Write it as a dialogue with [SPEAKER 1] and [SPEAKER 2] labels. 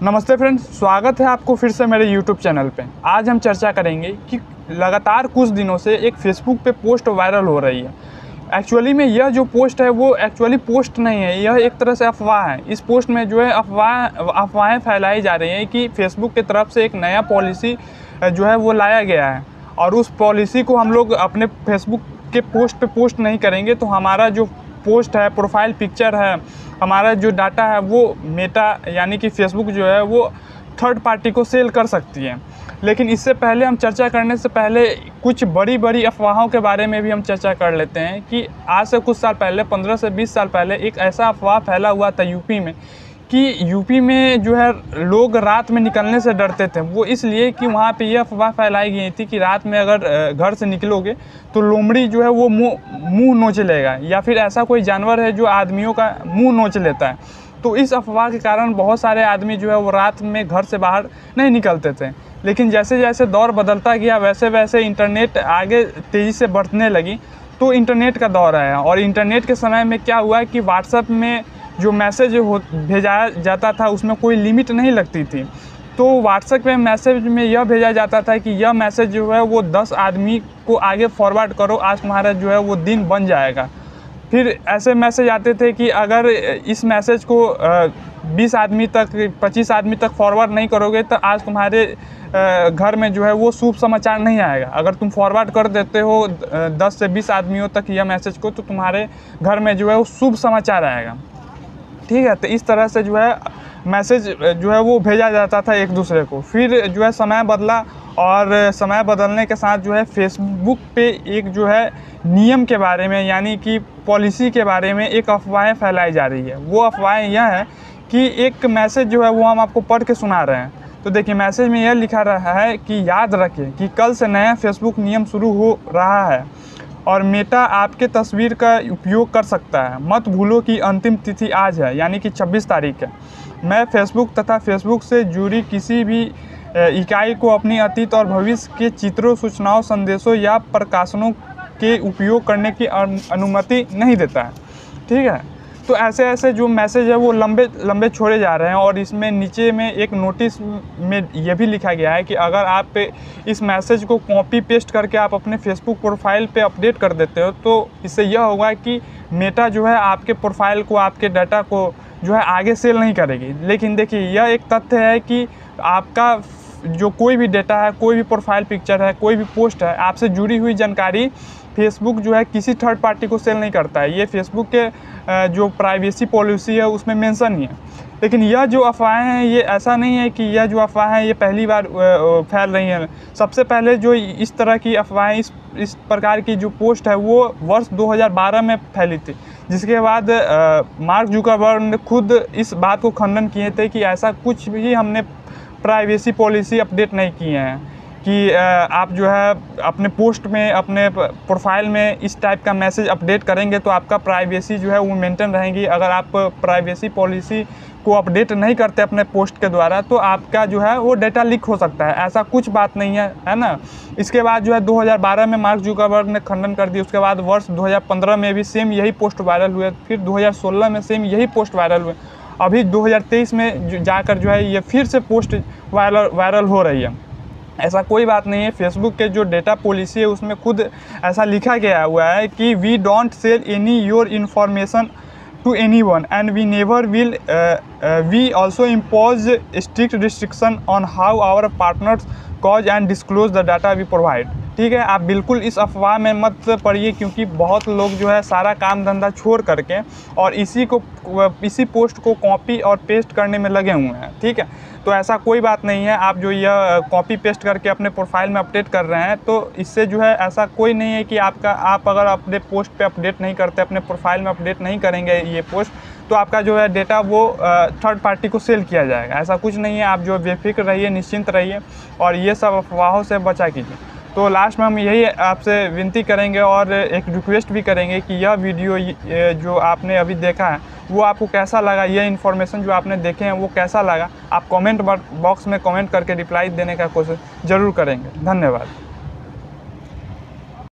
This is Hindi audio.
[SPEAKER 1] नमस्ते फ्रेंड्स, स्वागत है आपको फिर से मेरे YouTube चैनल पे। आज हम चर्चा करेंगे कि लगातार कुछ दिनों से एक फेसबुक पे पोस्ट वायरल हो रही है। एक्चुअली में यह जो पोस्ट है वो एक्चुअली पोस्ट नहीं है, यह एक तरह से अफवाह है। इस पोस्ट में जो है अफवाहें फैलाई जा रही हैं कि फेसबुक की तरफ से एक नया पॉलिसी जो है वो लाया गया है और उस पॉलिसी को हम लोग अपने फेसबुक के पोस्ट पे पोस्ट नहीं करेंगे तो हमारा जो पोस्ट है, प्रोफाइल पिक्चर है, हमारा जो डाटा है वो मेटा यानी कि फेसबुक जो है वो थर्ड पार्टी को सेल कर सकती है। लेकिन इससे पहले हम चर्चा करने से पहले कुछ बड़ी अफवाहों के बारे में भी हम चर्चा कर लेते हैं कि आज से कुछ साल पहले 15 से 20 साल पहले एक ऐसा अफवाह फैला हुआ था यूपी में कि यूपी में जो है लोग रात में निकलने से डरते थे। वो इसलिए कि वहाँ पे यह अफवाह फैलाई गई थी कि रात में अगर घर से निकलोगे तो लोमड़ी जो है वो मुंह नोच लेगा या फिर ऐसा कोई जानवर है जो आदमियों का मुंह नोच लेता है। तो इस अफवाह के कारण बहुत सारे आदमी जो है वो रात में घर से बाहर नहीं निकलते थे। लेकिन जैसे जैसे दौर बदलता गया वैसे वैसे इंटरनेट आगे तेज़ी से बढ़ने लगी, तो इंटरनेट का दौर आया और इंटरनेट के समय में क्या हुआ कि व्हाट्सएप में जो मैसेज भेजा जाता था उसमें कोई लिमिट नहीं लगती थी। तो व्हाट्सएप पे मैसेज में यह भेजा जाता था कि यह मैसेज जो है वो 10 आदमी को आगे फॉरवर्ड करो, आज तुम्हारा जो है वो दिन बन जाएगा। फिर ऐसे मैसेज आते थे कि अगर इस मैसेज को 20 आदमी तक 25 आदमी तक फॉरवर्ड नहीं करोगे तो आज तुम्हारे घर में जो है वो शुभ समाचार नहीं आएगा। अगर तुम फॉरवर्ड कर देते हो 10 से 20 आदमियों तक यह मैसेज को तो तुम्हारे घर में जो है वो शुभ समाचार आएगा। ठीक है, तो इस तरह से जो है मैसेज जो है वो भेजा जाता था एक दूसरे को। फिर जो है समय बदला और समय बदलने के साथ जो है फेसबुक पे एक जो है नियम के बारे में यानी कि पॉलिसी के बारे में एक अफवाहें फैलाई जा रही है। वो अफवाहें यह है कि एक मैसेज जो है वो हम आपको पढ़ के सुना रहे हैं। तो देखिए, मैसेज में यह लिखा रहा है कि याद रखें कि कल से नया फेसबुक नियम शुरू हो रहा है और मेटा आपके तस्वीर का उपयोग कर सकता है। मत भूलो कि अंतिम तिथि आज है यानी कि 26 तारीख है। मैं फेसबुक तथा फेसबुक से जुड़ी किसी भी इकाई को अपनी अतीत और भविष्य के चित्रों, सूचनाओं, संदेशों या प्रकाशनों के उपयोग करने की अनुमति नहीं देता है। ठीक है, तो ऐसे जो मैसेज है वो लंबे छोड़े जा रहे हैं और इसमें नीचे में एक नोटिस में यह भी लिखा गया है कि अगर आप इस मैसेज को कॉपी पेस्ट करके आप अपने फेसबुक प्रोफाइल पे अपडेट कर देते हो तो इससे यह होगा कि मेटा जो है आपके प्रोफाइल को, आपके डाटा को जो है आगे सेल नहीं करेगी। लेकिन देखिए, यह एक तथ्य है कि आपका जो कोई भी डेटा है, कोई भी प्रोफाइल पिक्चर है, कोई भी पोस्ट है, आपसे जुड़ी हुई जानकारी फेसबुक जो है किसी थर्ड पार्टी को सेल नहीं करता है। ये फेसबुक के जो प्राइवेसी पॉलिसी है उसमें मेंशन ही है। लेकिन यह जो अफवाहें हैं ये ऐसा नहीं है कि यह जो अफवाहें हैं ये पहली बार फैल रही हैं। सबसे पहले जो इस तरह की अफवाहें, इस प्रकार की जो पोस्ट है वो वर्ष 2012 में फैली थी, जिसके बाद मार्क जुकरबर्ग ने खुद इस बात को खंडन किए थे कि ऐसा कुछ भी हमने प्राइवेसी पॉलिसी अपडेट नहीं किए हैं कि आप जो है अपने पोस्ट में, अपने प्रोफाइल में इस टाइप का मैसेज अपडेट करेंगे तो आपका प्राइवेसी जो है वो मेंटेन रहेगी। अगर आप प्राइवेसी पॉलिसी को अपडेट नहीं करते अपने पोस्ट के द्वारा तो आपका जो है वो डेटा लीक हो सकता है। ऐसा कुछ बात नहीं है ना। इसके बाद जो है 2012 में मार्क जुकरबर्ग ने खंडन कर दिया। उसके बाद वर्ष 2015 में भी सेम यही पोस्ट वायरल हुए, फिर 2016 में सेम यही पोस्ट वायरल हुए, अभी 2023 में जाकर जो है ये फिर से पोस्ट वायरल हो रही है। ऐसा कोई बात नहीं है। फेसबुक के जो डेटा पॉलिसी है उसमें खुद ऐसा लिखा गया हुआ है कि we don't sell any your information to anyone and we never will. We also impose strict restriction on how our partners cause and disclose the data we provide. ठीक है, आप बिल्कुल इस अफवाह में मत पड़िए क्योंकि बहुत लोग जो है सारा काम धंधा छोड़ करके और इसी पोस्ट को कॉपी और पेस्ट करने में लगे हुए हैं। ठीक है, तो ऐसा कोई बात नहीं है। आप जो यह कॉपी पेस्ट करके अपने प्रोफाइल में अपडेट कर रहे हैं तो इससे जो है ऐसा कोई नहीं है कि आप अगर अपने पोस्ट पे अपडेट नहीं करते, अपने प्रोफाइल में अपडेट नहीं करेंगे ये पोस्ट तो आपका जो है डेटा वो थर्ड पार्टी को सेल किया जाएगा। ऐसा कुछ नहीं है। आप जो बेफिक्र रहिए, निश्चिंत रहिए और ये सब अफवाहों से बचा कीजिए। तो लास्ट में हम यही आपसे विनती करेंगे और एक रिक्वेस्ट भी करेंगे कि यह वीडियो जो आपने अभी देखा है वो आपको कैसा लगा, ये इन्फॉर्मेशन जो आपने देखे हैं वो कैसा लगा, आप कमेंट बॉक्स में कमेंट करके रिप्लाई देने का कोशिश ज़रूर करेंगे। धन्यवाद।